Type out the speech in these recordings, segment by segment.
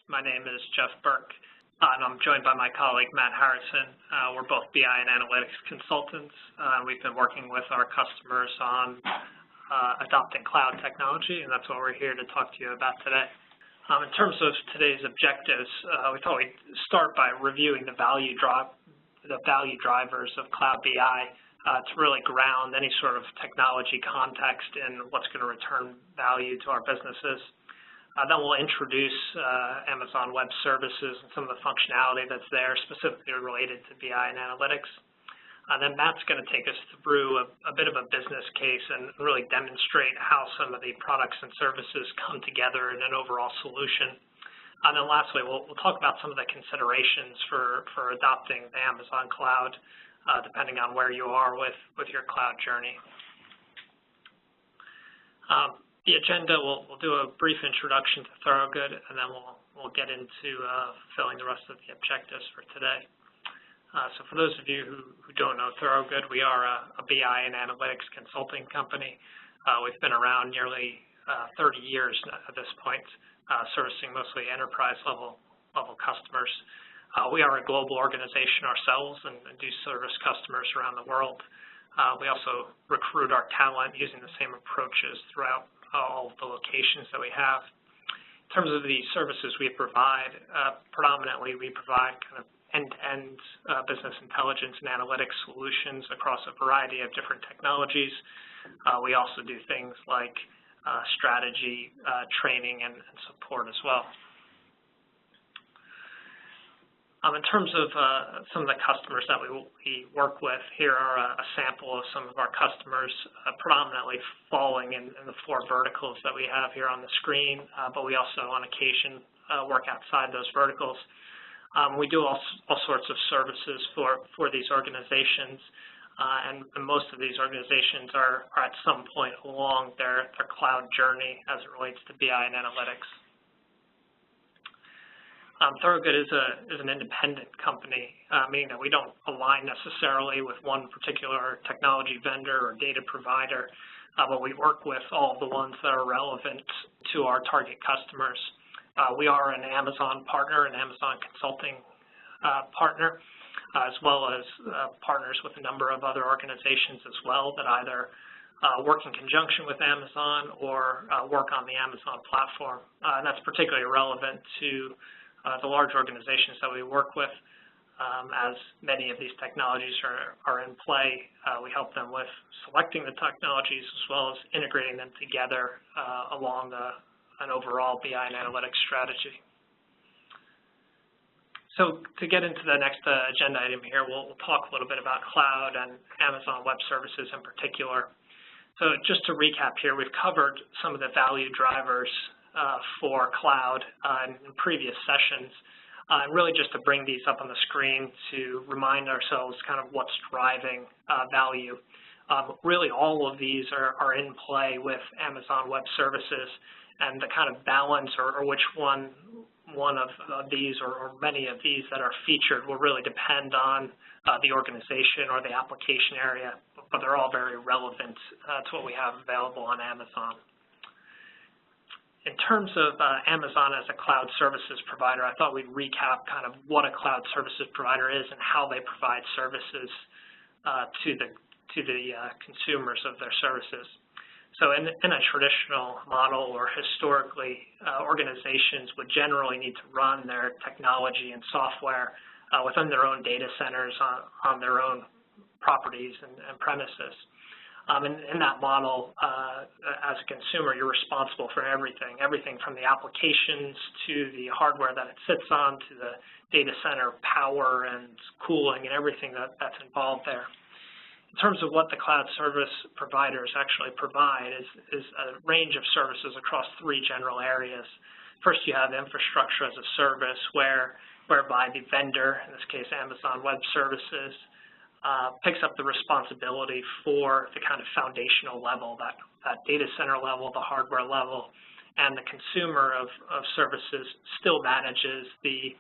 My name is Jeff Burke, and I'm joined by my colleague, Matt Harrison. We're both BI and analytics consultants. We've been working with our customers on adopting cloud technology, and that's what we're here to talk to you about today. In terms of today's objectives, we thought we'd start by reviewing the value drivers of cloud BI to really ground any sort of technology context in what's going to return value to our businesses. Then we'll introduce Amazon Web Services and some of the functionality that's there specifically related to BI and analytics. Then Matt's going to take us through a bit of a business case and really demonstrate how some of the products and services come together in an overall solution. And then lastly, we'll talk about some of the considerations for adopting the Amazon cloud, depending on where you are with your cloud journey. The agenda, we'll do a brief introduction to Thorogood, and then we'll get into fulfilling the rest of the objectives for today. So for those of you who don't know Thorogood, we are a BI and analytics consulting company. We've been around nearly 30 years at this point, servicing mostly enterprise-level customers. We are a global organization ourselves and do service customers around the world. We also recruit our talent using the same approaches throughout all of the locations that we have. In terms of the services we provide, predominantly we provide kind of end-to-end business intelligence and analytics solutions across a variety of different technologies. We also do things like strategy, training, and support as well. In terms of some of the customers that we work with, here are a sample of some of our customers, predominantly falling in the four verticals that we have here on the screen, but we also on occasion work outside those verticals. We do all sorts of services for these organizations, and most of these organizations are at some point along their cloud journey as it relates to BI and analytics. Thorogood is an independent company, meaning that we don't align necessarily with one particular technology vendor or data provider, but we work with all of the ones that are relevant to our target customers. We are an Amazon partner, an Amazon consulting partner, as well as partners with a number of other organizations as well that either work in conjunction with Amazon or work on the Amazon platform. And that's particularly relevant to the large organizations that we work with. As many of these technologies are in play, we help them with selecting the technologies as well as integrating them together along an overall BI and analytics strategy. So to get into the next agenda item here, we'll talk a little bit about cloud and Amazon Web Services in particular. So just to recap here, we've covered some of the value drivers for cloud in previous sessions, and really just to bring these up on the screen to remind ourselves kind of what's driving value. Really all of these are in play with Amazon Web Services, and the kind of balance or which one of these or many of these that are featured will really depend on the organization or the application area, but they're all very relevant to what we have available on Amazon. In terms of Amazon as a cloud services provider, I thought we'd recap kind of what a cloud services provider is and how they provide services to the consumers of their services. So in a traditional model or historically, organizations would generally need to run their technology and software within their own data centers on their own properties and premises. In that model, as a consumer, you're responsible for everything from the applications to the hardware that it sits on to the data center power and cooling and everything that's involved there. In terms of what the cloud service providers actually provide is a range of services across three general areas. First, you have infrastructure as a service whereby the vendor, in this case Amazon Web Services, picks up the responsibility for the kind of foundational level, that data center level, the hardware level, and the consumer of services still manages the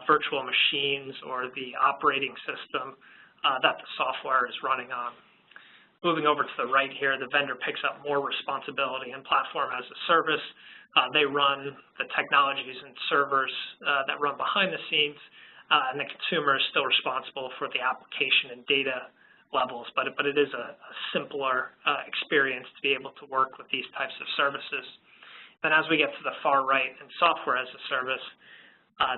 virtual machines or the operating system that the software is running on. Moving over to the right here, the vendor picks up more responsibility in platform as a service. They run the technologies and servers that run behind the scenes, and the consumer is still responsible for the application and data levels, but it is a simpler experience to be able to work with these types of services. Then as we get to the far right in software as a service,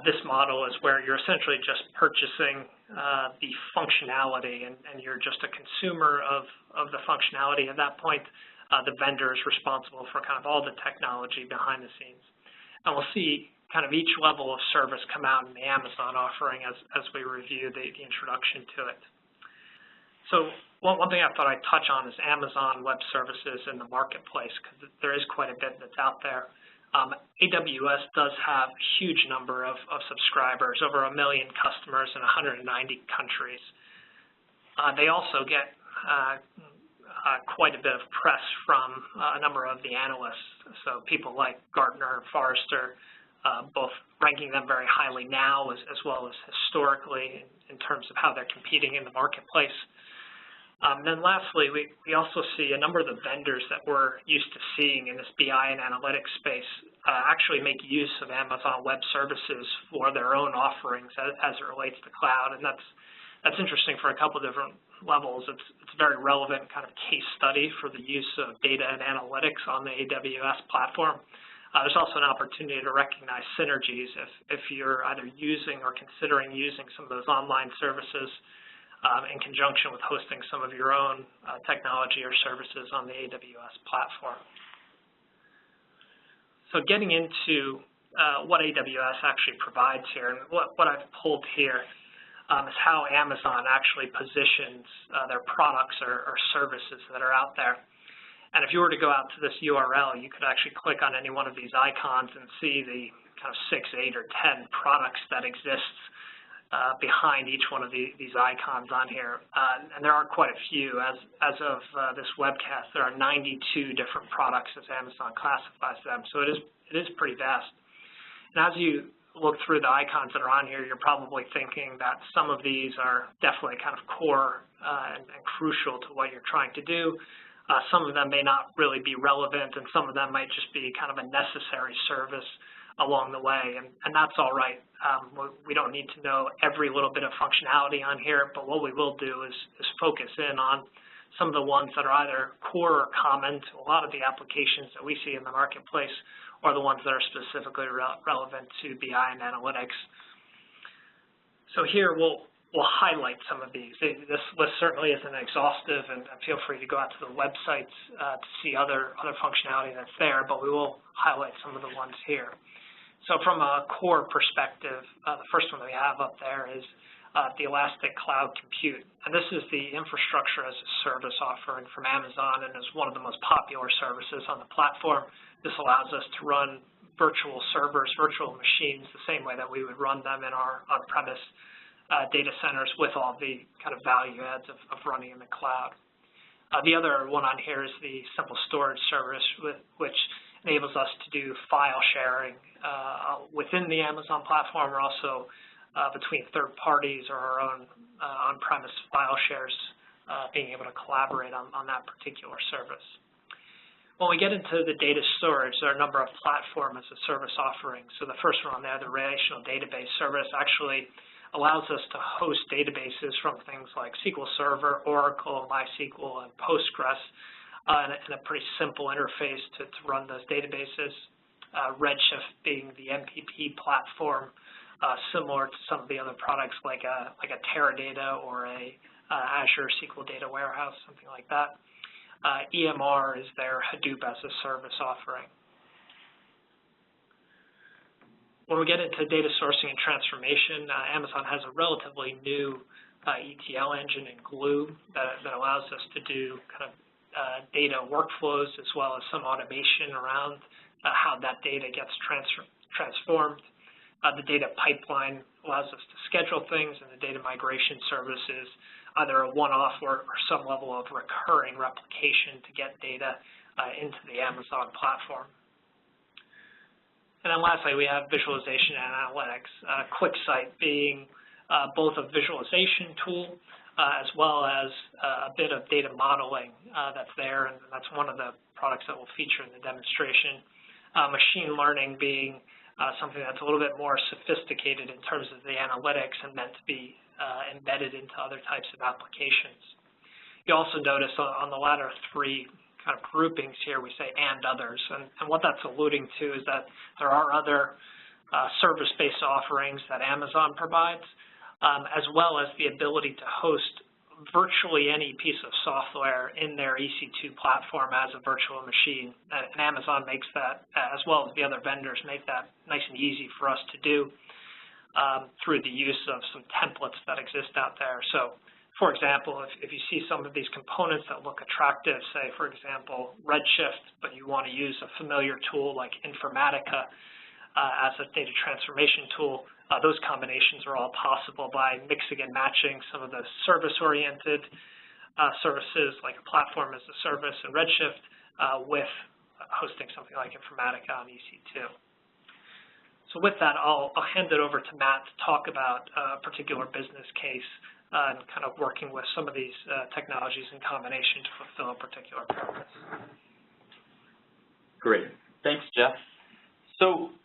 this model is where you're essentially just purchasing the functionality, and you're just a consumer of the functionality. At that point, the vendor is responsible for kind of all the technology behind the scenes. And we'll see kind of each level of service come out in the Amazon offering as we review the introduction to it. So one thing I thought I'd touch on is Amazon Web Services in the marketplace, because there is quite a bit that's out there. AWS does have a huge number of subscribers, over 1 million customers in 190 countries. They also get quite a bit of press from a number of the analysts, so people like Gartner and Forrester, both ranking them very highly now as well as historically in terms of how they're competing in the marketplace. Then lastly, we also see a number of the vendors that we're used to seeing in this BI and analytics space actually make use of Amazon Web Services for their own offerings as it relates to cloud, and that's interesting for a couple of different levels. It's a very relevant kind of case study for the use of data and analytics on the AWS platform. There's also an opportunity to recognize synergies if you're either using or considering using some of those online services in conjunction with hosting some of your own technology or services on the AWS platform. So getting into what AWS actually provides here, and what I've pulled here is how Amazon actually positions their products or services that are out there. And if you were to go out to this URL, you could actually click on any one of these icons and see the kind of 6, 8, or 10 products that exist behind each one of these icons on here. And there are quite a few. As of this webcast, there are 92 different products as Amazon classifies them, so it is pretty vast. And as you look through the icons that are on here, you're probably thinking that some of these are definitely kind of core and crucial to what you're trying to do. Some of them may not really be relevant, and some of them might just be kind of a necessary service along the way, and that's all right. We don't need to know every little bit of functionality on here, but what we will do is focus in on some of the ones that are either core or common to a lot of the applications that we see in the marketplace, or the ones that are specifically relevant to BI and analytics. So here we'll highlight some of these. This list certainly isn't exhaustive, and feel free to go out to the websites to see other functionality that's there, but we will highlight some of the ones here. So from a core perspective, the first one that we have up there is the Elastic Cloud Compute. And this is the infrastructure as a service offering from Amazon, and is one of the most popular services on the platform. This allows us to run virtual servers, virtual machines, the same way that we would run them in our on-premise data centers, with all the kind of value adds of running in the cloud. The other one on here is the Simple Storage Service, which enables us to do file sharing within the Amazon platform, or also between third parties or our own on-premise file shares, being able to collaborate on that particular service. When we get into the data storage, there are a number of platform as a service offerings. So the first one on there, the relational database service, actually allows us to host databases from things like SQL Server, Oracle, MySQL, and Postgres in a pretty simple interface to run those databases. Redshift being the MPP platform, similar to some of the other products like a Teradata or a Azure SQL Data Warehouse, something like that. EMR is their Hadoop as a service offering. When we get into data sourcing and transformation, Amazon has a relatively new ETL engine in Glue that allows us to do kind of data workflows, as well as some automation around how that data gets transformed. The data pipeline allows us to schedule things, and the data migration service is either a one-off or some level of recurring replication to get data into the Amazon platform. And then lastly, we have visualization and analytics. QuickSight being both a visualization tool as well as a bit of data modeling that's there, and that's one of the products that will feature in the demonstration. Machine learning being something that's a little bit more sophisticated in terms of the analytics and meant to be embedded into other types of applications. You also notice on the latter three kind of groupings here, we say and others, and what that's alluding to is that there are other service-based offerings that Amazon provides, as well as the ability to host virtually any piece of software in their EC2 platform as a virtual machine. And Amazon makes that, as well as the other vendors, make that nice and easy for us to do through the use of some templates that exist out there. So, for example, if you see some of these components that look attractive, say, for example, Redshift, but you want to use a familiar tool like Informatica as a data transformation tool, those combinations are all possible by mixing and matching some of the service-oriented services like a platform as a service in Redshift with hosting something like Informatica on EC2. So with that, I'll hand it over to Matt to talk about a particular business case and kind of working with some of these technologies in combination to fulfill a particular purpose. Great. Thanks, Jeff. So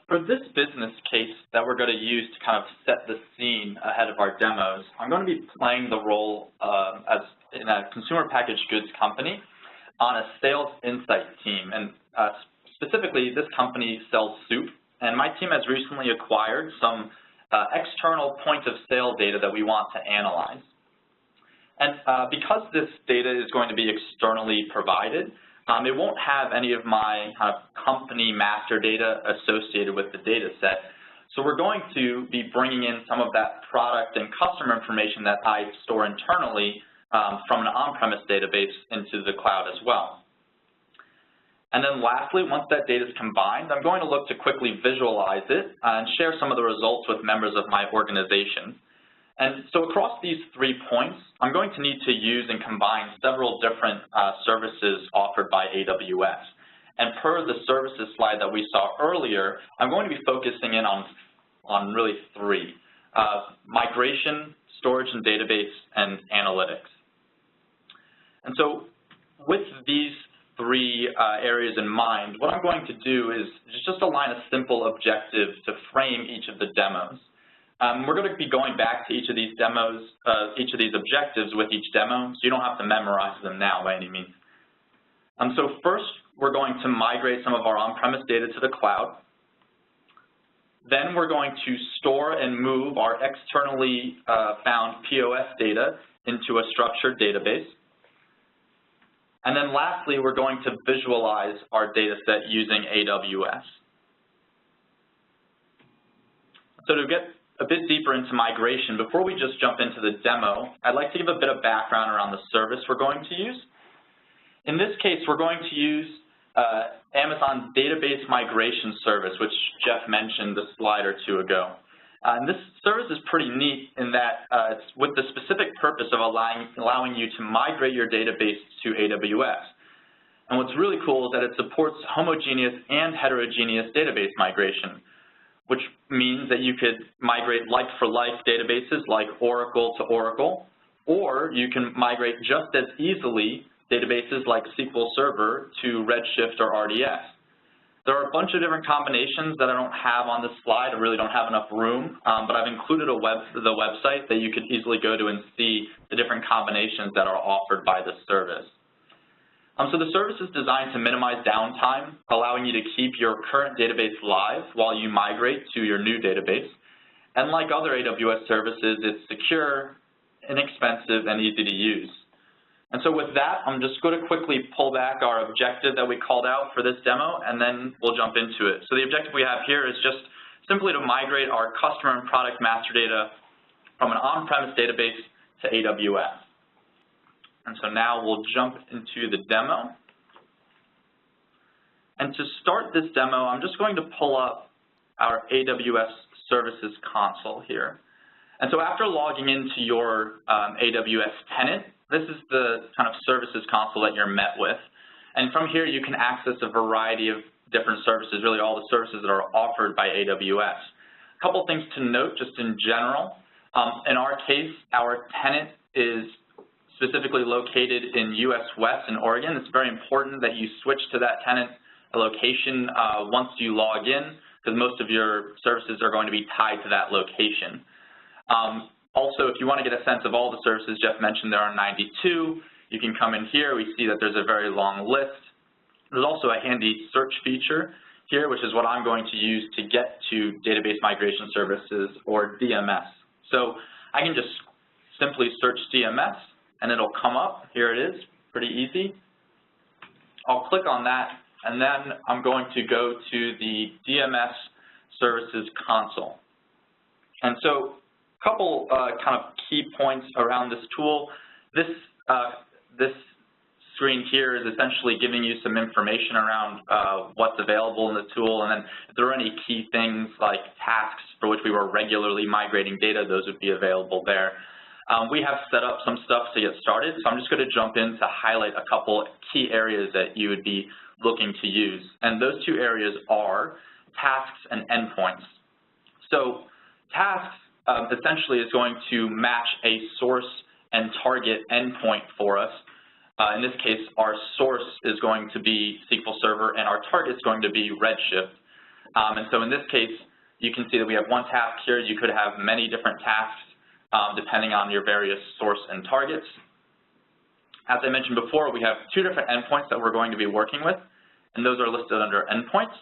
for this business case that we're going to use to kind of set the scene ahead of our demos, I'm going to be playing the role as in a consumer packaged goods company on a sales insight team. And specifically, this company sells soup, and my team has recently acquired some external point of sale data that we want to analyze. And because this data is going to be externally provided, it won't have any of my kind of company master data associated with the data set. So we're going to be bringing in some of that product and customer information that I store internally from an on-premise database into the cloud as well. And then lastly, once that data is combined, I'm going to look to quickly visualize it and share some of the results with members of my organization. And so across these 3 points, I'm going to need to use and combine several different services offered by AWS. And per the services slide that we saw earlier, I'm going to be focusing in on really 3, migration, storage and database, and analytics. And so with these 3 areas in mind, what I'm going to do is just align a simple objective to frame each of the demos. We're going to be going back to each of these demos, each of these objectives with each demo, so you don't have to memorize them now by any means. So first, we're going to migrate some of our on-premise data to the cloud. Then we're going to store and move our externally found POS data into a structured database. And then lastly, we're going to visualize our data set using AWS. So to get a bit deeper into migration, before we just jump into the demo, I'd like to give a bit of background around the service we're going to use. In this case, we're going to use Amazon's database migration service, which Jeff mentioned a slide or 2 ago. And this service is pretty neat in that it's with the specific purpose of allowing you to migrate your database to AWS. And what's really cool is that it supports homogeneous and heterogeneous database migration, which means that you could migrate like-for-like databases like Oracle to Oracle, or you can migrate just as easily databases like SQL Server to Redshift or RDS. There are a bunch of different combinations that I don't have on this slide. I really don't have enough room, but I've included the website that you could easily go to and see the different combinations that are offered by this service. So the service is designed to minimize downtime, allowing you to keep your current database live while you migrate to your new database. And like other AWS services, it's secure, inexpensive, and easy to use. And so with that, I'm just going to quickly pull back our objective that we called out for this demo, and then we'll jump into it. So the objective we have here is just simply to migrate our customer and product master data from an on-premise database to AWS. And so now we'll jump into the demo. And to start this demo, I'm just going to pull up our AWS Services console here. And so after logging into your AWS tenant, this is the kind of services console that you're met with. And from here, you can access a variety of different services, really all the services that are offered by AWS. A couple things to note just in general. In our case, our tenant is specifically located in US West in Oregon. It's very important that you switch to that tenant location once you log in, because most of your services are going to be tied to that location. Also, if you want to get a sense of all the services Jeff mentioned, there are 92. You can come in here. We see that there's a very long list. There's also a handy search feature here, which is what I'm going to use to get to Database Migration Services, or DMS. So I can just simply search DMS, and it'll come up. Here it is, pretty easy. I'll click on that, and then I'm going to go to the DMS Services console. And so a couple kind of key points around this tool. This screen here is essentially giving you some information around what's available in the tool, and then if there are any key things like tasks for which we were regularly migrating data, those would be available there. We have set up some stuff to get started, so I'm just going to jump in to highlight a couple key areas that you would be looking to use, and those two areas are tasks and endpoints. So tasks essentially is going to match a source and target endpoint for us. In this case, our source is going to be SQL Server, and our target is going to be Redshift. And so in this case, you can see that we have one task here. You could have many different tasks depending on your various source and targets. As I mentioned before, we have two different endpoints that we're going to be working with, and those are listed under endpoints.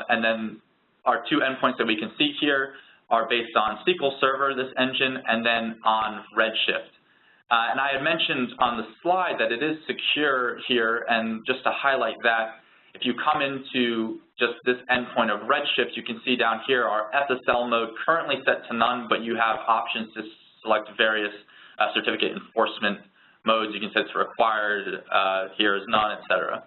And then our two endpoints that we can see here are based on SQL Server, this engine, and then on Redshift. And I had mentioned on the slide that it is secure here, and just to highlight that, if you come into just this endpoint of Redshift, you can see down here our SSL mode currently set to none, but you have options to select various certificate enforcement modes. You can set to required, here is none, etc.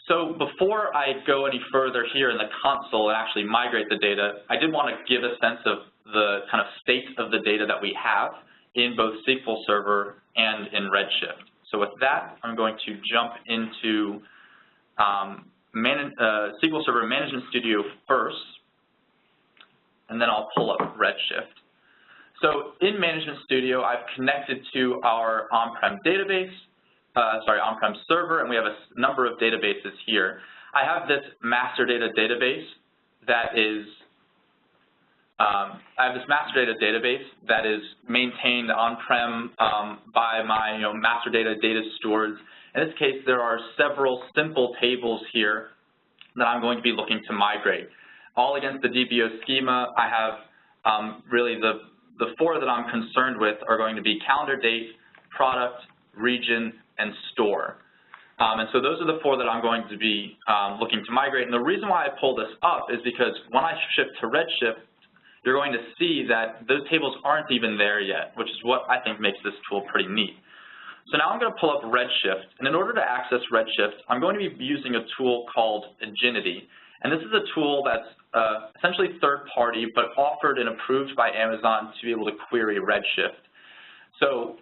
So before I go any further here in the console and actually migrate the data, I did want to give a sense of the kind of state of the data that we have in both SQL Server and in Redshift. So with that, I'm going to jump into SQL Server Management Studio first, and then I'll pull up Redshift. So in Management Studio, I've connected to our on-prem database, on-prem server, and we have a number of databases here. I have this master data database that is maintained on-prem by my master data stewards. In this case, there are several simple tables here that I'm going to be looking to migrate. All against the DBO schema, I have really the four that I'm concerned with are going to be calendar date, product, region, and store. And so those are the four that I'm going to be looking to migrate. And the reason why I pull this up is because when I shift to Redshift, you're going to see that those tables aren't even there yet, which is what I think makes this tool pretty neat. So now I'm going to pull up Redshift, and in order to access Redshift, I'm going to be using a tool called Agility. And this is a tool that's essentially third-party, but offered and approved by Amazon to be able to query Redshift. So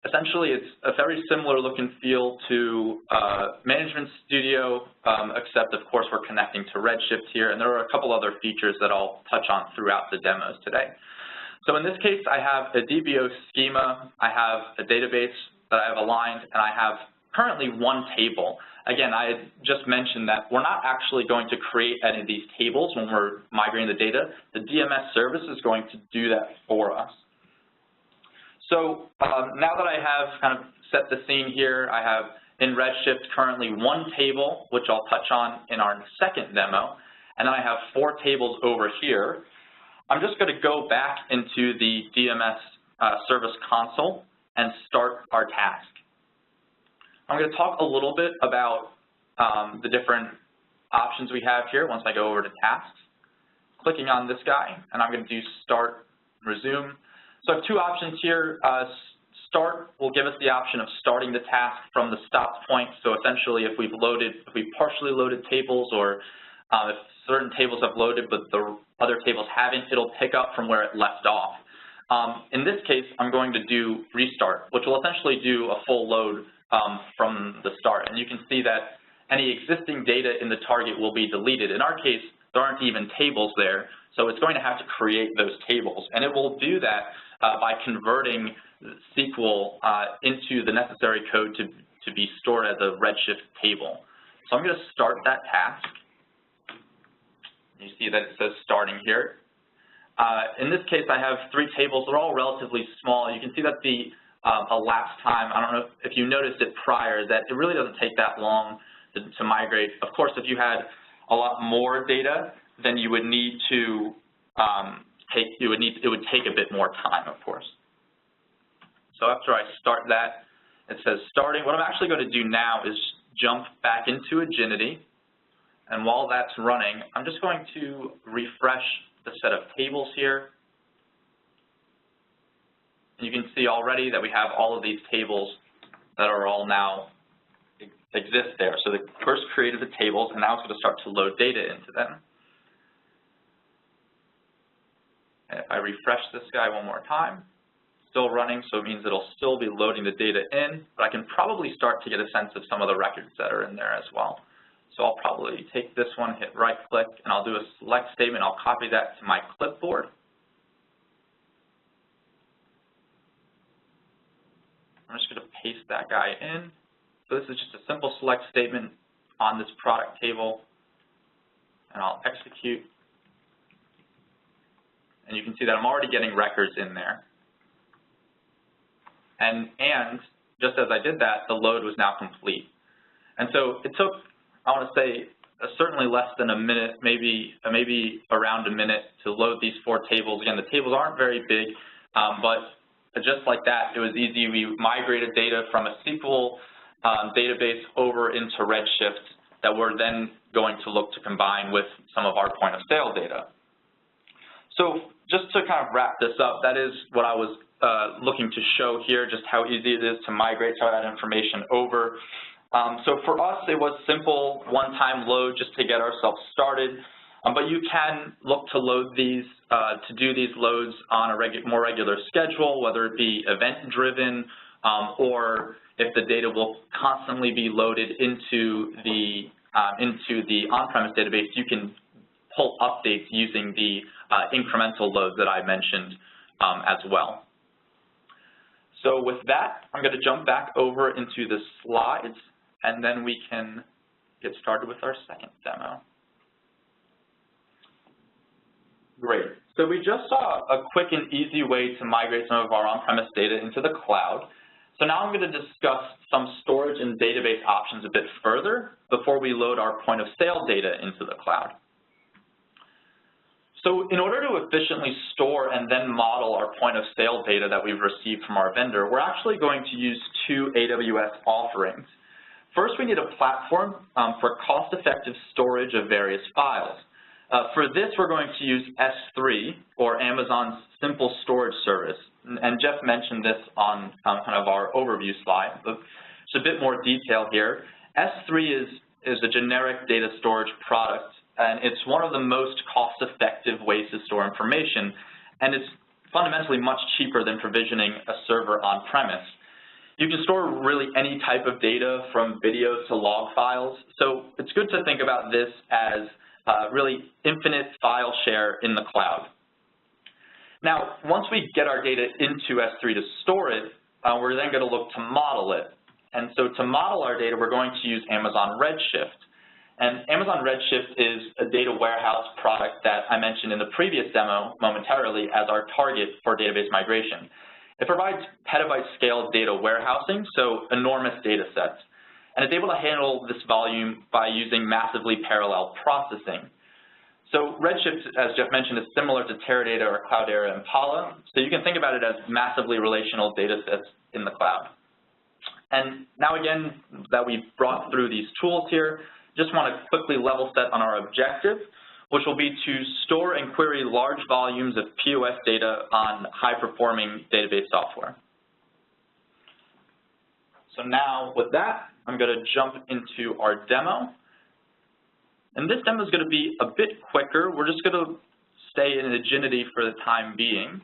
essentially, it's a very similar look and feel to Management Studio, except, of course, we're connecting to Redshift here, and there are a couple other features that I'll touch on throughout the demos today. So in this case, I have a DBO schema, I have a database that I have aligned, and I have currently one table. Again, I had just mentioned that we're not actually going to create any of these tables when we're migrating the data. The DMS service is going to do that for us. So now that I have kind of set the scene here, I have in Redshift currently one table, which I'll touch on in our second demo, and then I have four tables over here. I'm just going to go back into the DMS service console and start our task. I'm going to talk a little bit about the different options we have here once I go over to tasks. Clicking on this guy, and I'm going to do start, resume. So I have two options here. Start will give us the option of starting the task from the stop point. So essentially, if we've partially loaded tables, or if certain tables have loaded but the other tables haven't, it'll pick up from where it left off. In this case, I'm going to do restart, which will essentially do a full load from the start. And you can see that any existing data in the target will be deleted. In our case, there aren't even tables there, so it's going to have to create those tables. And it will do that by converting SQL into the necessary code to be stored as a Redshift table. So I'm going to start that task. You see that it says starting here. In this case, I have 3 tables. They're all relatively small. You can see that the elapsed time, I don't know if you noticed it prior, that it really doesn't take that long to migrate. Of course, if you had a lot more data, then you would need to it would take a bit more time, of course. So after I start that, it says starting. What I'm actually going to do now is jump back into Aginity, and while that's running, I'm just going to refresh the set of tables here. And you can see already that we have all of these tables that are all now exist there. So it first created the tables, and now it's going to start to load data into them. And if I refresh this guy one more time, still running, so it means it'll still be loading the data in, but I can probably start to get a sense of some of the records that are in there as well. So I'll probably take this one, hit right-click, and I'll do a select statement. I'll copy that to my clipboard. I'm just going to paste that guy in. So this is just a simple select statement on this product table, and I'll execute. And you can see that I'm already getting records in there. And just as I did that, the load was now complete. And so it took, I want to say, certainly less than a minute, maybe around a minute to load these 4 tables. Again, the tables aren't very big, but just like that, it was easy. We migrated data from a SQL database over into Redshift that we're then going to look to combine with some of our point of sale data. So just to kind of wrap this up, that is what I was looking to show here, just how easy it is to migrate some of that information over. So for us, it was simple one-time load just to get ourselves started. But you can look to load these, to do these loads on a more regular schedule, whether it be event-driven or if the data will constantly be loaded into the on-premise database, you can pull updates using the incremental loads that I mentioned as well. So with that, I'm going to jump back over into the slides, and then we can get started with our second demo. Great. So we just saw a quick and easy way to migrate some of our on-premise data into the cloud. So now I'm going to discuss some storage and database options a bit further before we load our point of sale data into the cloud. So in order to efficiently store and then model our point of sale data that we've received from our vendor, we're actually going to use 2 AWS offerings. First, we need a platform for cost-effective storage of various files. For this, we're going to use S3, or Amazon's Simple Storage Service. And Jeff mentioned this on kind of our overview slide, but it's a bit more detail here. S3 is a generic data storage product, and it's one of the most cost-effective ways to store information, and it's fundamentally much cheaper than provisioning a server on-premise. You can store really any type of data from videos to log files, so it's good to think about this as really infinite file share in the cloud. Now, once we get our data into S3 to store it, we're then going to look to model it. And so to model our data, we're going to use Amazon Redshift. And Amazon Redshift is a data warehouse product that I mentioned in the previous demo momentarily as our target for database migration. It provides petabyte scale data warehousing, so enormous data sets. And it's able to handle this volume by using massively parallel processing. So Redshift, as Jeff mentioned, is similar to Teradata or Cloudera and Impala. So you can think about it as massively relational data sets in the cloud. And now again, that we've brought through these tools here, just want to quickly level set on our objective, which will be to store and query large volumes of POS data on high-performing database software. So now with that, I'm going to jump into our demo. And this demo is going to be a bit quicker. We're just going to stay in Aginity for the time being.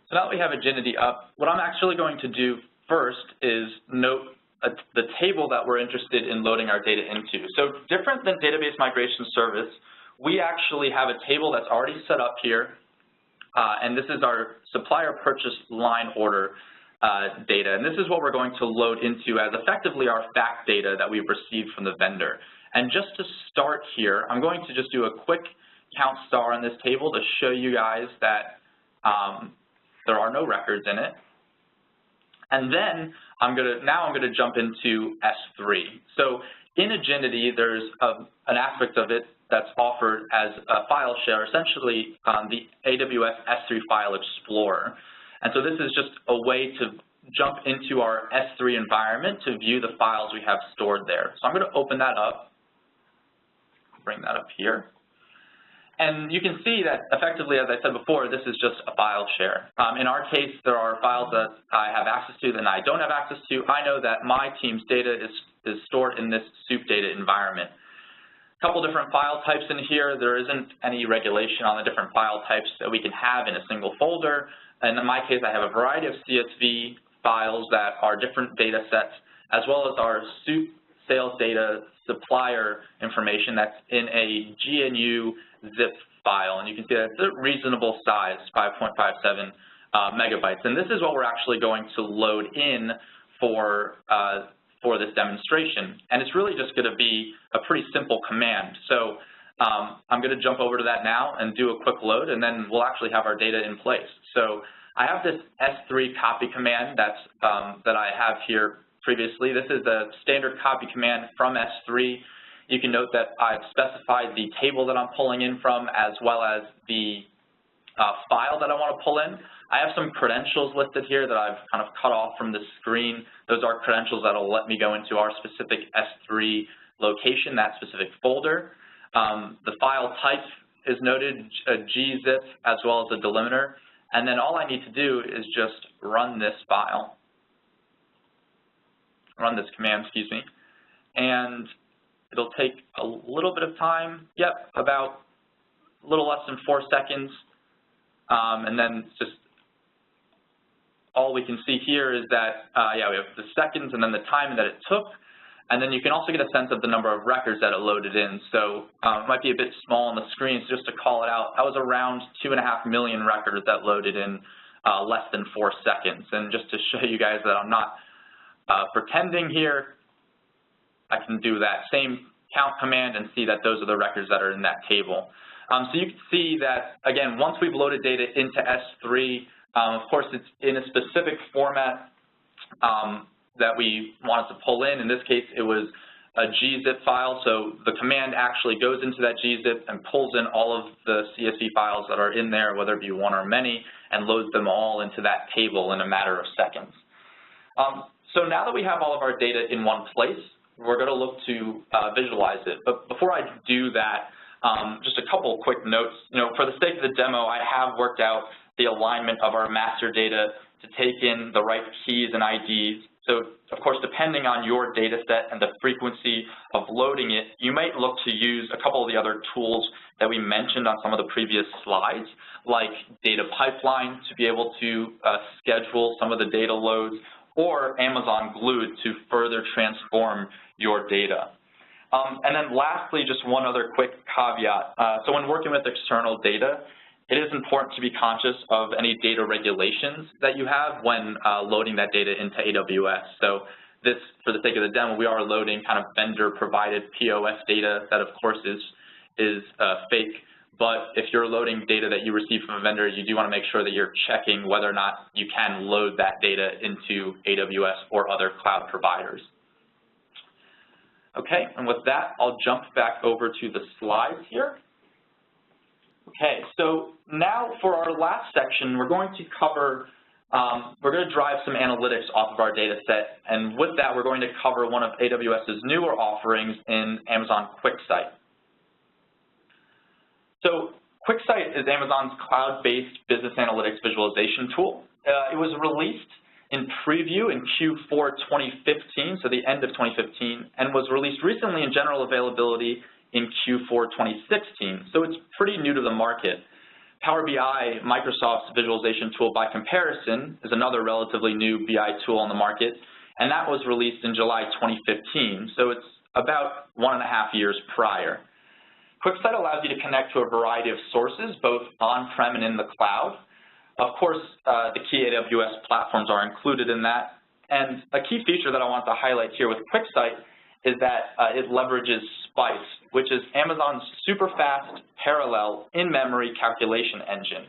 So now that we have Aginity up, what I'm actually going to do first is note the table that we're interested in loading our data into. So different than Database Migration Service, we actually have a table that's already set up here and this is our supplier purchase line order data. And this is what we're going to load into as effectively our fact data that we've received from the vendor. And just to start here, I'm going to just do a quick count star on this table to show you guys that there are no records in it. And then I'm going to jump into S3. So in Aginity, there's an aspect of it that's offered as a file share, essentially the AWS S3 File Explorer. And so this is just a way to jump into our S3 environment to view the files we have stored there. So I'm going to open that up, bring that up here. And you can see that effectively, as I said before, this is just a file share. In our case, there are files that I have access to that I don't have access to. I know that my team's data is stored in this soup data environment. A couple different file types in here. There isn't any regulation on the different file types that we can have in a single folder. And in my case, I have a variety of CSV files that are different data sets, as well as our soup sales data supplier information that's in a GNU zip file. And you can see that it's a reasonable size, 5.57 megabytes. And this is what we're actually going to load in for this demonstration. And it's really just going to be a pretty simple command. So I'm going to jump over to that now and do a quick load, and then we'll actually have our data in place. So I have this S3 copy command that I have here previously. This is a standard copy command from S3. You can note that I've specified the table that I'm pulling in from, as well as the file that I want to pull in. I have some credentials listed here that I've kind of cut off from the screen. Those are credentials that will let me go into our specific S3 location, that specific folder. The file type is noted, a gzip, as well as a delimiter. And then all I need to do is just run this file, run this command, excuse me, and it'll take a little bit of time. Yep, about a little less than 4 seconds. And then just all we can see here is that, yeah, we have the seconds and then the time that it took. And then you can also get a sense of the number of records that it loaded in. So it might be a bit small on the screen, so just to call it out, that was around 2.5 million records that loaded in less than 4 seconds. And just to show you guys that I'm not pretending here, I can do that same count command and see that those are the records that are in that table. So you can see that, again, once we've loaded data into S3, of course, it's in a specific format that we wanted to pull in. In this case, it was a gzip file, so the command actually goes into that gzip and pulls in all of the CSV files that are in there, whether it be one or many, and loads them all into that table in a matter of seconds. So now that we have all of our data in one place, we're going to look to visualize it. But before I do that, just a couple of quick notes. For the sake of the demo, I have worked out the alignment of our master data to take in the right keys and IDs. So, of course, depending on your data set and the frequency of loading it, you might look to use a couple of the other tools that we mentioned on some of the previous slides, like data pipeline to be able to schedule some of the data loads, or Amazon Glue to further transform your data. And then lastly, just one other quick caveat. So when working with external data, it is important to be conscious of any data regulations that you have when loading that data into AWS. So this, for the sake of the demo, we are loading kind of vendor-provided POS data that, of course, is fake. But if you're loading data that you receive from a vendor, you do want to make sure that you're checking whether or not you can load that data into AWS or other cloud providers. Okay, and with that, I'll jump back over to the slides here. Okay, so now for our last section, we're going to cover, we're going to drive some analytics off of our data set, and with that, we're going to cover one of AWS's newer offerings in Amazon QuickSight. So QuickSight is Amazon's cloud-based business analytics visualization tool. It was released in preview in Q4 2015, so the end of 2015, and was released recently in general availability in Q4 2016, so it's pretty new to the market. Power BI, Microsoft's visualization tool by comparison, is another relatively new BI tool on the market, and that was released in July 2015, so it's about 1.5 years prior. QuickSight allows you to connect to a variety of sources, both on-prem and in the cloud. Of course, the key AWS platforms are included in that. And a key feature that I want to highlight here with QuickSight is that it leverages SPICE, which is Amazon's super fast, parallel, in-memory calculation engine,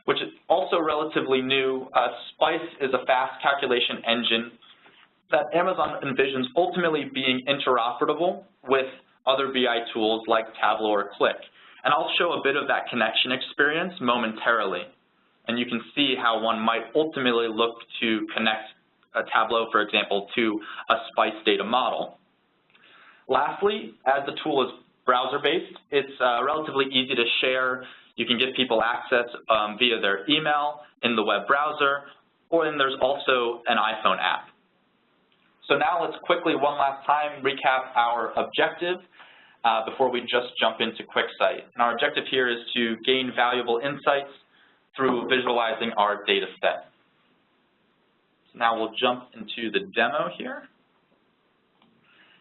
which is also relatively new. SPICE is a fast calculation engine that Amazon envisions ultimately being interoperable with other BI tools like Tableau or Qlik. And I'll show a bit of that connection experience momentarily. And you can see how one might ultimately look to connect a Tableau, for example, to a SPICE data model. Lastly, as the tool is browser-based, it's relatively easy to share. You can give people access via their email in the web browser, or then there's also an iPhone app. So now let's quickly, one last time, recap our objective before we just jump into QuickSight. And our objective here is to gain valuable insights through visualizing our data set. So now we'll jump into the demo here.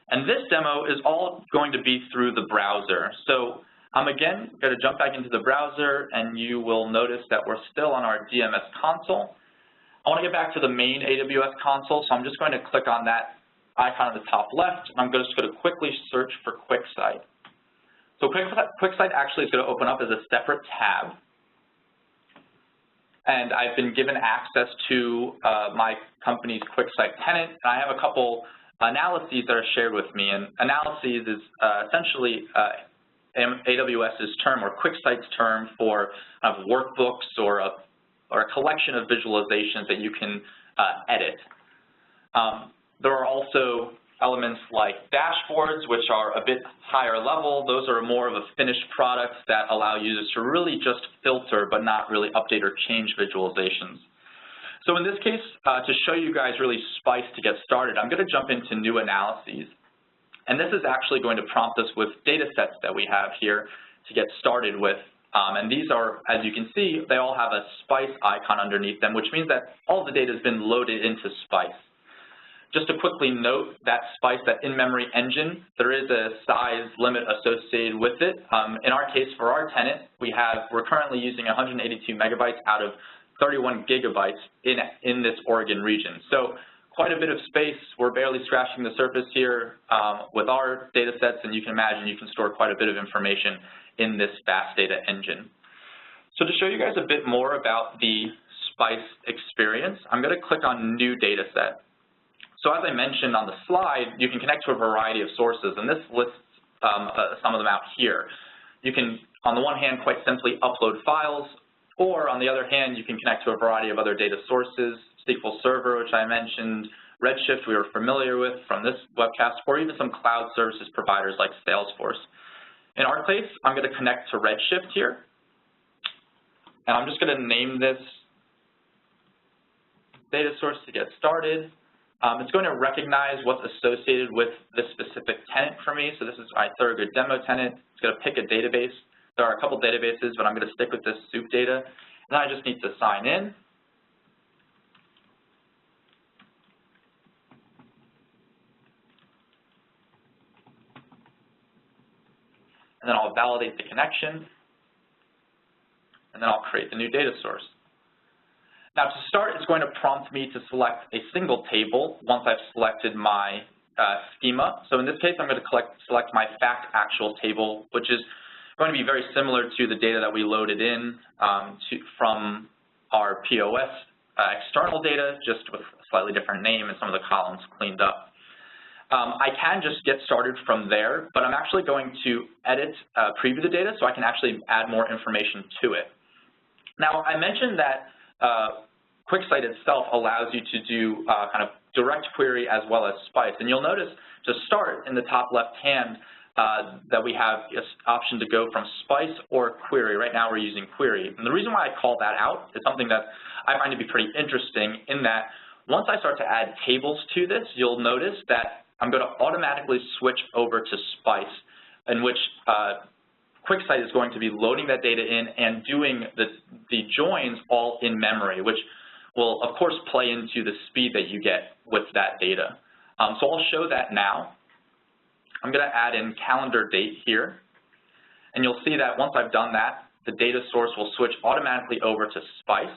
And this demo is all going to be through the browser. So I'm again going to jump back into the browser, and you will notice that we're still on our DMS console. I want to get back to the main AWS console, so I'm just going to click on that icon at the top left, and I'm just going to quickly search for QuickSight. So QuickSight actually is going to open up as a separate tab. And I've been given access to my company's QuickSight tenant, and I have a couple analyses that are shared with me. And analyses is essentially AWS's term, or QuickSight's term, for workbooks or a collection of visualizations that you can edit. There are also elements like dashboards, which are a bit higher level. Those are more of a finished product that allow users to really just filter but not really update or change visualizations. So in this case, to show you guys really SPICE to get started, I'm going to jump into new analyses. And this is actually going to prompt us with data sets that we have here to get started with. And these are, as you can see, they all have a SPICE icon underneath them, which means that all the data has been loaded into SPICE. Just to quickly note that SPICE, that in-memory engine, there is a size limit associated with it. In our case, for our tenant, we're currently using 182 megabytes out of 31 gigabytes in this Oregon region. So quite a bit of space. We're barely scratching the surface here with our data sets, and you can imagine you can store quite a bit of information in this fast data engine. So to show you guys a bit more about the SPICE experience, I'm going to click on New Data Set. So as I mentioned on the slide, you can connect to a variety of sources, and this lists some of them out here. You can, on the one hand, quite simply upload files, or on the other hand, you can connect to a variety of other data sources, SQL Server, which I mentioned, Redshift we are familiar with from this webcast, or even some cloud services providers like Salesforce. In our case, I'm going to connect to Redshift here, and I'm just going to name this data source to get started. It's going to recognize what's associated with this specific tenant for me. So this is my Thorogood demo tenant. It's going to pick a database. There are a couple databases, but I'm going to stick with this soup data. And then I just need to sign in. And then I'll validate the connection. And then I'll create the new data source. Now to start, it's going to prompt me to select a single table once I've selected my schema. So in this case, I'm going to select my fact actual table, which is going to be very similar to the data that we loaded in from our POS external data, just with a slightly different name and some of the columns cleaned up. I can just get started from there, but I'm actually going to preview the data so I can actually add more information to it. Now, I mentioned that QuickSight itself allows you to do kind of direct query as well as SPICE. And you'll notice to start in the top left-hand that we have this option to go from SPICE or query. Right now we're using query. And the reason why I call that out is something that I find to be pretty interesting in that once I start to add tables to this, you'll notice that I'm going to automatically switch over to SPICE, in which QuickSight is going to be loading that data in and doing the joins all in memory, which will, of course, play into the speed that you get with that data. So I'll show that now. I'm going to add in calendar date here. And you'll see that once I've done that, the data source will switch automatically over to Spice.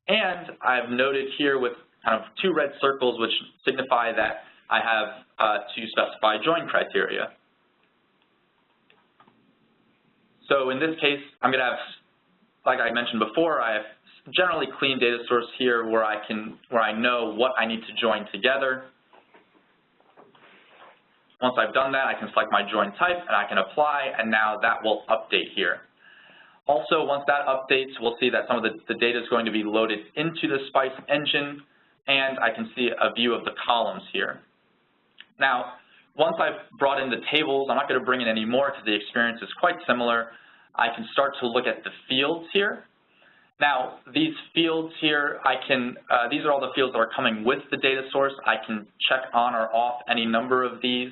And I've noted here with kind of 2 red circles, which signify that I have to specify join criteria. So in this case, I'm going to have, like I mentioned before, I have generally clean data source here where I know what I need to join together. Once I've done that, I can select my join type and I can apply, and now that will update here. Also, once that updates, we'll see that some of the data is going to be loaded into the Spice engine, and I can see a view of the columns here. Now, once I've brought in the tables, I'm not going to bring in any more because the experience is quite similar. I can start to look at the fields here. Now, these fields here, these are all the fields that are coming with the data source. I can check on or off any number of these.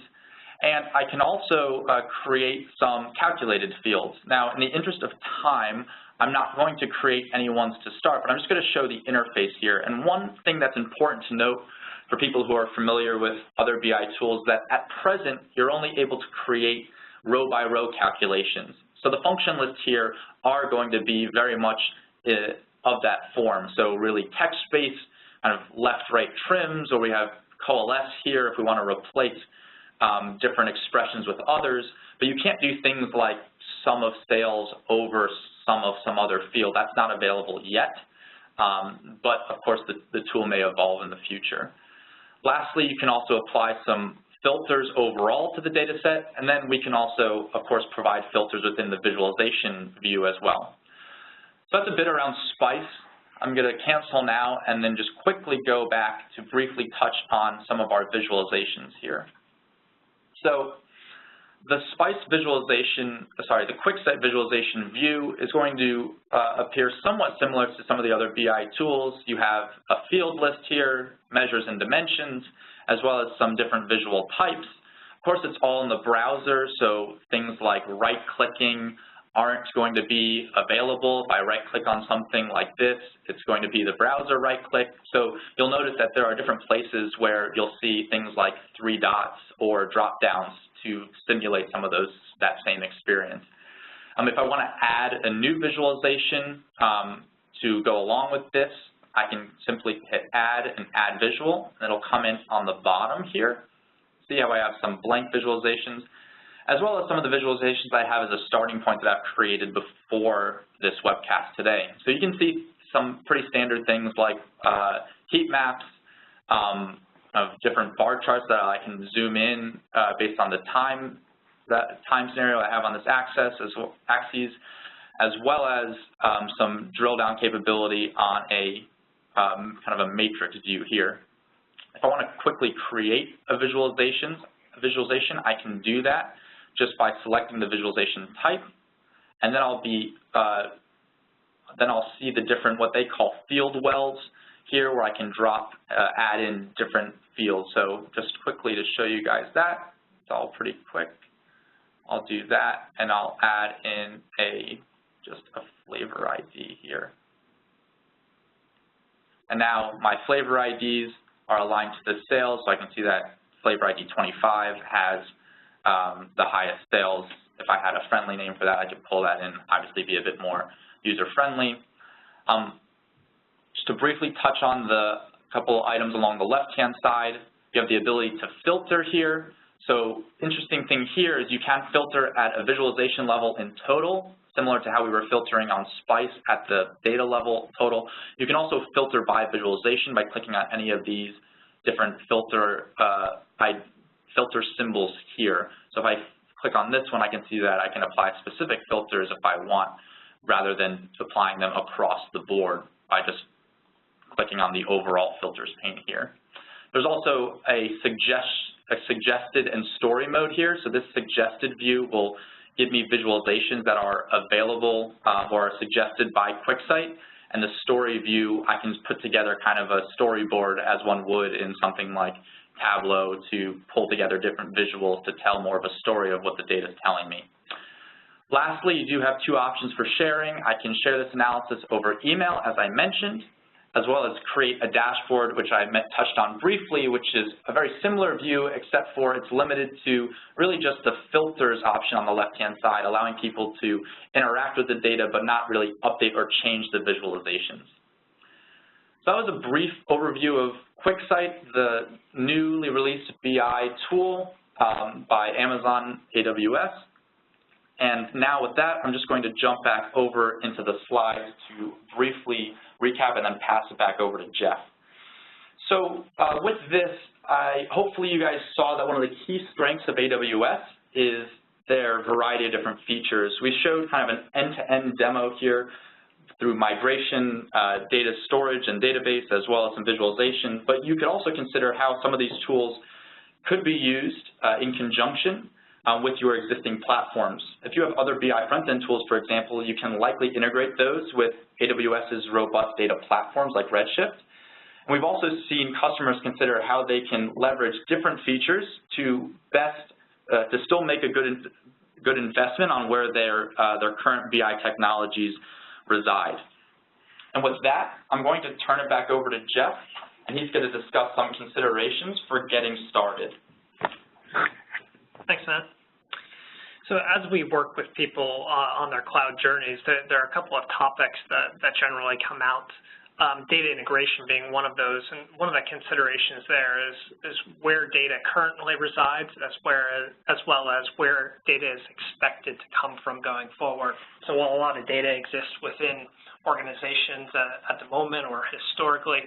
And I can also create some calculated fields. Now, in the interest of time, I'm not going to create any ones to start, but I'm just going to show the interface here. And one thing that's important to note for people who are familiar with other BI tools, that at present, you're only able to create row-by-row calculations. So the function lists here are going to be very much of that form. So really text-based, kind of left-right trims, or we have coalesce here if we want to replace different expressions with others, but you can't do things like sum of sales over sum of some other field. That's not available yet, but of course the tool may evolve in the future. Lastly, you can also apply some filters overall to the data set, and then we can also, of course, provide filters within the visualization view as well. So that's a bit around Spice. I'm going to cancel now and then just quickly go back to briefly touch on some of our visualizations here. So the Spice visualization, the QuickSight visualization view is going to appear somewhat similar to some of the other BI tools. You have a field list here, measures and dimensions, as well as some different visual types. Of course, it's all in the browser, so things like right-clicking aren't going to be available. If I right-click on something like this, it's going to be the browser right-click. So you'll notice that there are different places where you'll see things like 3 dots or drop-downs to simulate some of that same experience. If I want to add a new visualization to go along with this, I can simply hit Add and Add Visual, and it'll come in on the bottom here. See how I have some blank visualizations, as well as some of the visualizations I have as a starting point that I've created before this webcast today. So you can see some pretty standard things like heat maps, of different bar charts that I can zoom in based on the time scenario I have on this axis, as well as some drill down capability on a kind of a matrix view here. If I want to quickly create a visualization, I can do that just by selecting the visualization type, and then I'll see the different what they call field wells here, where I can add in different fields. So just quickly to show you guys that, it's all pretty quick. I'll do that, and I'll add in just a flavor ID here. And now my flavor IDs are aligned to the sales, so I can see that flavor ID 25 has the highest sales. If I had a friendly name for that, I could pull that in, obviously be a bit more user-friendly. Just to briefly touch on the couple items along the left-hand side, you have the ability to filter here. So interesting thing here is you can filter at a visualization level in total, similar to how we were filtering on Spice at the data level total. You can also filter by visualization by clicking on any of these different filter symbols here. So if I click on this one, I can see that I can apply specific filters if I want, rather than applying them across the board by just clicking on the overall filters pane here. There's also a suggested and story mode here. So this suggested view will give me visualizations that are available or are suggested by QuickSight. And the story view, I can put together kind of a storyboard as one would in something like Tableau to pull together different visuals to tell more of a story of what the data is telling me. Lastly, you do have 2 options for sharing. I can share this analysis over email, as I mentioned, as well as create a dashboard, which I touched on briefly, which is a very similar view, except for it's limited to really just the filters option on the left-hand side, allowing people to interact with the data but not really update or change the visualizations. So that was a brief overview of QuickSight, the newly released BI tool by Amazon AWS. And now with that, I'm just going to jump back over into the slides to briefly recap and then pass it back over to Jeff. So with this, hopefully you guys saw that one of the key strengths of AWS is their variety of different features. We showed kind of an end-to-end demo here through migration, data storage and database, as well as some visualization, but you could also consider how some of these tools could be used in conjunction with your existing platforms. If you have other BI front-end tools, for example, you can likely integrate those with AWS's robust data platforms like Redshift. And we've also seen customers consider how they can leverage different features to still make a good investment on where their current BI technologies reside. And with that, I'm going to turn it back over to Jeff, and he's going to discuss some considerations for getting started. Thanks, Matt. So as we work with people on their cloud journeys, there are a couple of topics that generally come out. Data integration being one of those, and one of the considerations there is where data currently resides, as well as where data is expected to come from going forward. So while a lot of data exists within organizations at the moment or historically,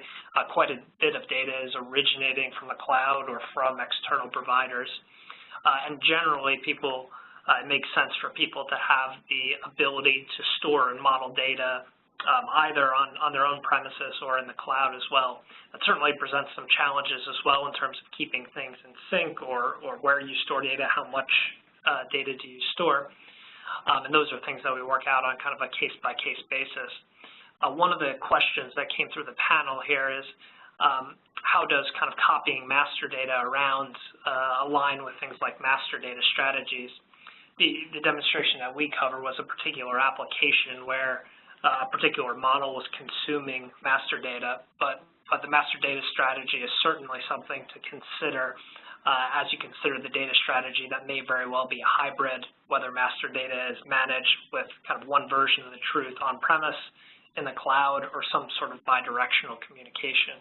quite a bit of data is originating from the cloud or from external providers. And generally, it makes sense for people to have the ability to store and model data either on their own premises or in the cloud as well. That certainly presents some challenges as well in terms of keeping things in sync or where you store data, how much data do you store. And those are things that we work out on kind of a case-by-case basis. One of the questions that came through the panel here is how does kind of copying master data around align with things like master data strategies? The demonstration that we cover was a particular application where a particular model was consuming master data, but the master data strategy is certainly something to consider as you consider the data strategy that may very well be a hybrid, whether master data is managed with kind of one version of the truth on-premise, in the cloud, or some sort of bidirectional communication.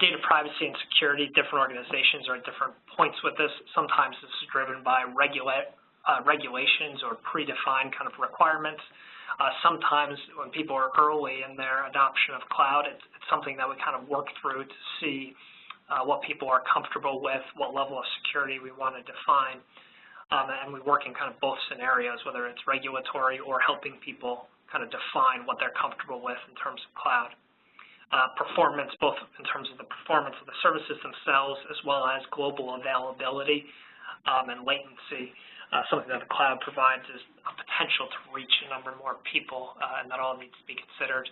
Data privacy and security, different organizations are at different points with this. Sometimes this is driven by regulations or predefined kind of requirements. Sometimes when people are early in their adoption of cloud, it's something that we kind of work through to see what people are comfortable with, what level of security we want to define. And we work in kind of both scenarios, whether it's regulatory or helping people kind of define what they're comfortable with in terms of cloud. Performance, both in terms of the performance of the services themselves as well as global availability and latency. Something that the cloud provides is a potential to reach a number more people, and that all needs to be considered.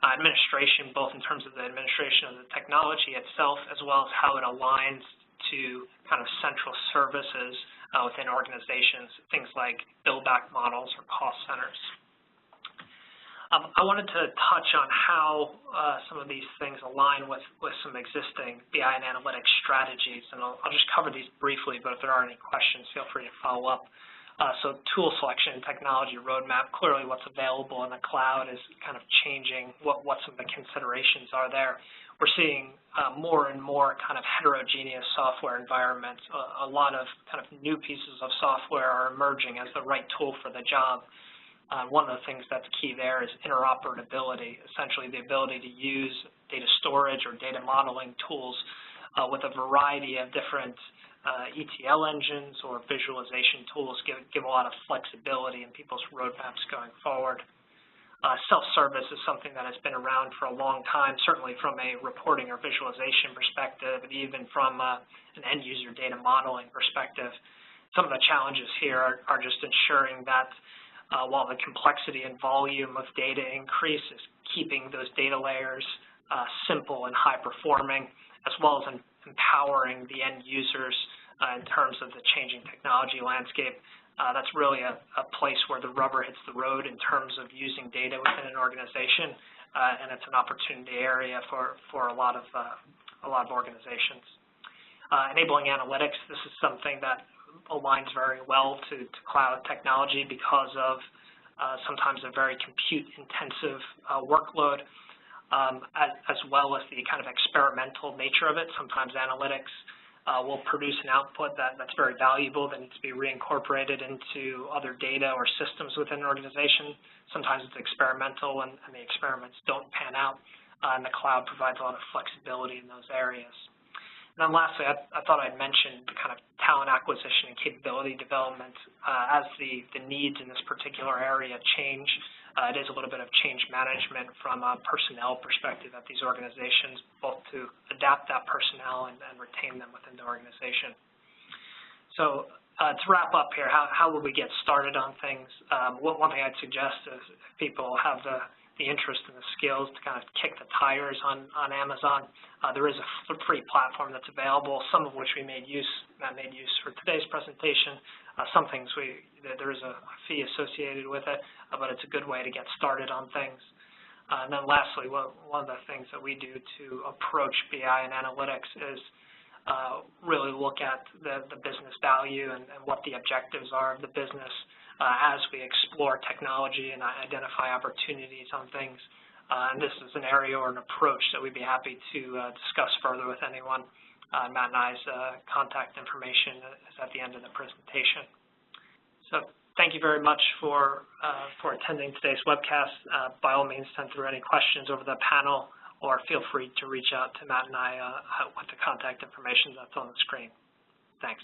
Administration, both in terms of the administration of the technology itself, as well as how it aligns to kind of central services within organizations, things like build-back models or cost centers. I wanted to touch on how some of these things align with some existing BI and analytics strategies, and I'll just cover these briefly, but if there are any questions, feel free to follow up. So tool selection and technology roadmap, clearly what's available in the cloud is kind of changing what some of the considerations are there. We're seeing more and more kind of heterogeneous software environments. A lot of kind of new pieces of software are emerging as the right tool for the job. One of the things that's key there is interoperability, essentially the ability to use data storage or data modeling tools with a variety of different ETL engines or visualization tools give a lot of flexibility in people's roadmaps going forward. Self-service is something that has been around for a long time, certainly from a reporting or visualization perspective, and even from an end-user data modeling perspective. Some of the challenges here are just ensuring that while the complexity and volume of data increases, keeping those data layers simple and high-performing, as well as empowering the end users in terms of the changing technology landscape. That's really a place where the rubber hits the road in terms of using data within an organization. and it's an opportunity area for a lot of organizations. Enabling analytics, this is something that aligns very well to cloud technology because of sometimes a very compute-intensive workload, as well as the kind of experimental nature of it. Sometimes analytics will produce an output that's very valuable that needs to be reincorporated into other data or systems within an organization. Sometimes it's experimental and the experiments don't pan out, and the cloud provides a lot of flexibility in those areas. And then lastly, I thought I'd mention the kind of talent acquisition and capability development. As the needs in this particular area change, it is a little bit of change management from a personnel perspective at these organizations, both to adapt that personnel and retain them within the organization. So to wrap up here, how would we get started on things? One thing I'd suggest is if people have the interest and the skills to kind of kick the tires on Amazon. There is a free platform that's available, some of which we made use for today's presentation. Some things there is a fee associated with it, but it's a good way to get started on things. And then lastly, one of the things that we do to approach BI and analytics is really look at the business value and what the objectives are of the business as we explore technology and identify opportunities on things. And this is an area or an approach that we'd be happy to discuss further with anyone. Matt and I's contact information is at the end of the presentation. So thank you very much for attending today's webcast. By all means, send through any questions over the panel, or feel free to reach out to Matt and I with the contact information that's on the screen. Thanks.